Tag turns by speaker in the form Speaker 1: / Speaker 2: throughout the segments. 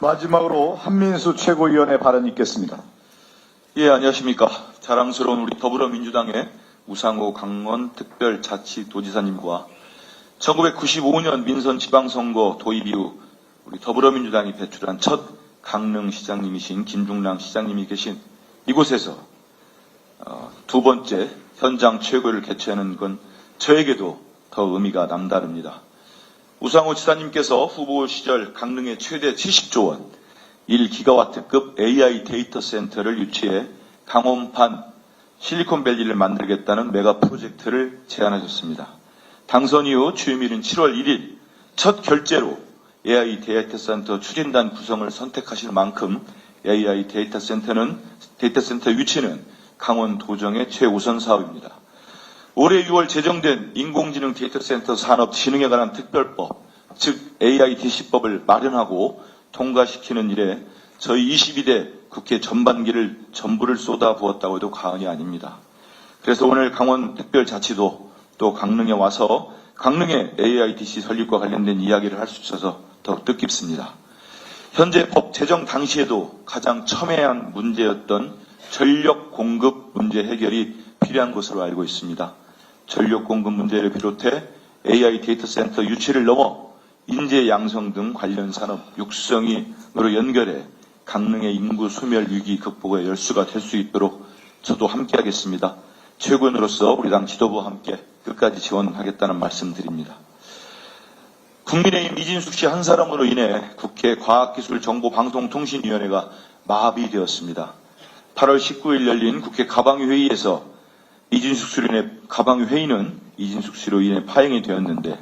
Speaker 1: 마지막으로 한민수 최고위원의 발언이 있겠습니다.
Speaker 2: 예, 안녕하십니까. 자랑스러운 우리 더불어민주당의 우상호 강원 특별자치도지사님과 1995년 민선 지방선거 도입 이후 우리 더불어민주당이 배출한 첫 강릉시장님이신 김중랑 시장님이 계신 이곳에서 두 번째 현장 최고를 개최하는 건 저에게도 더 의미가 남다릅니다. 우상호 지사님께서 후보 시절 강릉의 최대 70조 원 1기가와트급 AI 데이터 센터를 유치해 강원판 실리콘밸리를 만들겠다는 메가 프로젝트를 제안하셨습니다. 당선 이후 취임일인 7월 1일 첫 결재로 AI 데이터 센터 추진단 구성을 선택하실 만큼 AI 데이터 센터 유치는 강원 도정의 최우선 사업입니다. 올해 6월 제정된 인공지능 데이터 센터 산업 진흥에 관한 특별법, 즉 AIDC법을 마련하고 통과시키는 일에 저희 22대 국회 전부를 쏟아부었다고 해도 과언이 아닙니다. 그래서 오늘 강원 특별자치도 또 강릉에 와서 강릉의 AIDC 설립과 관련된 이야기를 할 수 있어서 더욱 뜻깊습니다. 현재 법 제정 당시에도 가장 첨예한 문제였던 전력 공급 문제 해결이 필요한 것으로 알고 있습니다. 전력 공급 문제를 비롯해 AI 데이터 센터 유치를 넘어 인재 양성 등 관련 산업 육성으로 연결해 강릉의 인구 소멸 위기 극복의 열수가 될 수 있도록 저도 함께하겠습니다. 최고위원으로서 우리 당 지도부와 함께 끝까지 지원하겠다는 말씀드립니다. 국민의힘 이진숙 씨 한 사람으로 인해 국회 과학기술정보방송통신위원회가 마비되었습니다. 8월 19일 열린 국회 가방위회의에서 가방위회의는 이진숙 씨로 인해 파행이 되었는데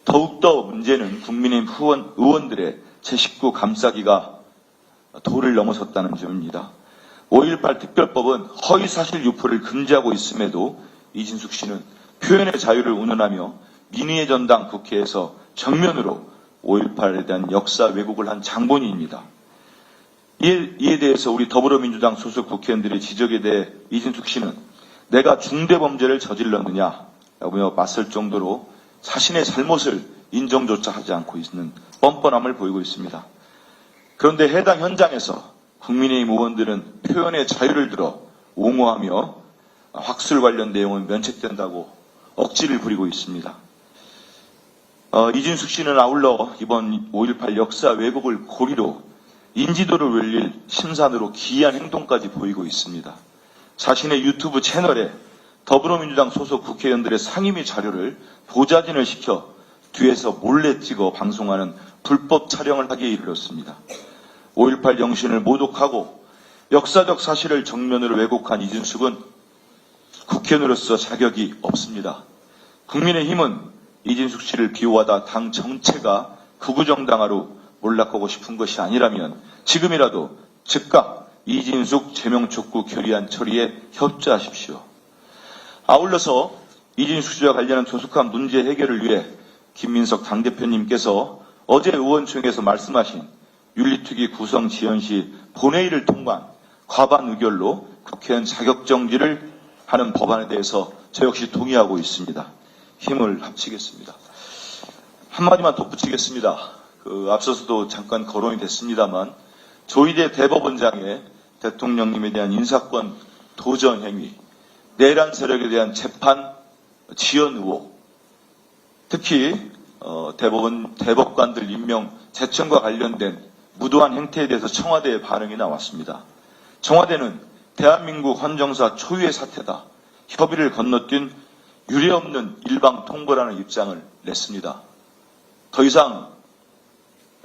Speaker 2: 더욱더 문제는 국민의힘 의원들의 제19 감싸기가 도를 넘어섰다는 점입니다. 5.18 특별법은 허위사실 유포를 금지하고 있음에도 이진숙 씨는 표현의 자유를 운운하며 민의의 전당 국회에서 정면으로 5.18에 대한 역사 왜곡을 한 장본인입니다. 이에 대해서 우리 더불어민주당 소속 국회의원들의 지적에 대해 이진숙 씨는 내가 중대범죄를 저질렀느냐라고 맞설 정도로 자신의 잘못을 인정조차 하지 않고 있는 뻔뻔함을 보이고 있습니다. 그런데 해당 현장에서 국민의힘 의원들은 표현의 자유를 들어 옹호하며 학술 관련 내용은 면책된다고 억지를 부리고 있습니다. 이진숙 씨는 아울러 이번 5.18 역사 왜곡을 고리로 인지도를 올릴 심산으로 기이한 행동까지 보이고 있습니다. 자신의 유튜브 채널에 더불어민주당 소속 국회의원들의 상임위 자료를 보좌진을 시켜 뒤에서 몰래 찍어 방송하는 불법 촬영을 하기에 이르렀습니다. 5.18 영신을 모독하고 역사적 사실을 정면으로 왜곡한 이진숙은 국회의원으로서 자격이 없습니다. 국민의힘은 이진숙 씨를 비호하다 당 정체가 극우정당화로 몰락하고 싶은 것이 아니라면 지금이라도 즉각 이진숙 제명촉구 결의안 처리에 협조하십시오. 아울러서 이진숙 씨와 관련한 조속한 문제 해결을 위해 김민석 당대표님께서 어제 의원총회에서 말씀하신 윤리특위 구성 지연 시 본회의를 통과한 과반 의결로 국회의원 자격정지를 하는 법안에 대해서 저 역시 동의하고 있습니다. 힘을 합치겠습니다. 한마디만 덧붙이겠습니다. 앞서서도 잠깐 거론이 됐습니다만 조희대 대법원장의 대통령님에 대한 인사권 도전 행위, 내란 세력에 대한 재판 지연 의혹, 특히 대법관들 임명 재청과 관련된 무도한 행태에 대해서 청와대의 반응이 나왔습니다. 청와대는 대한민국 헌정사 초유의 사태다. 협의를 건너뛴 유례없는 일방 통보라는 입장을 냈습니다. 더 이상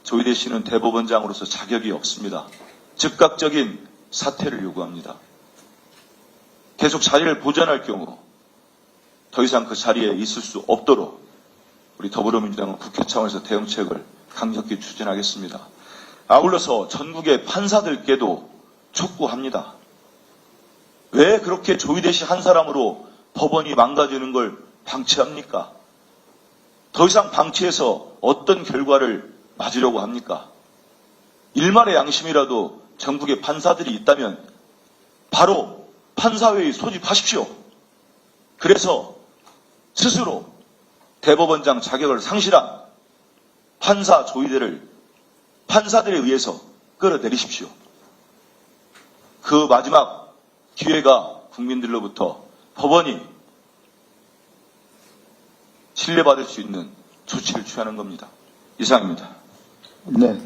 Speaker 2: 조희대 씨는 대법원장으로서 자격이 없습니다. 즉각적인 사퇴를 요구합니다. 계속 자리를 보존할 경우 더 이상 그 자리에 있을 수 없도록 우리 더불어민주당은 국회 차원에서 대응책을 강력히 추진하겠습니다. 아울러서 전국의 판사들께도 촉구합니다. 왜 그렇게 조희대 씨 한 사람으로 법원이 망가지는 걸 방치합니까? 더 이상 방치해서 어떤 결과를 맞으려고 합니까? 일말의 양심이라도 전국에 판사들이 있다면 바로 판사회의 소집하십시오. 그래서 스스로 대법원장 자격을 상실한 판사 조희대를 판사들에 의해서 끌어내리십시오. 그 마지막 기회가 국민들로부터 법원이 신뢰받을 수 있는 조치를 취하는 겁니다. 이상입니다.
Speaker 1: 네.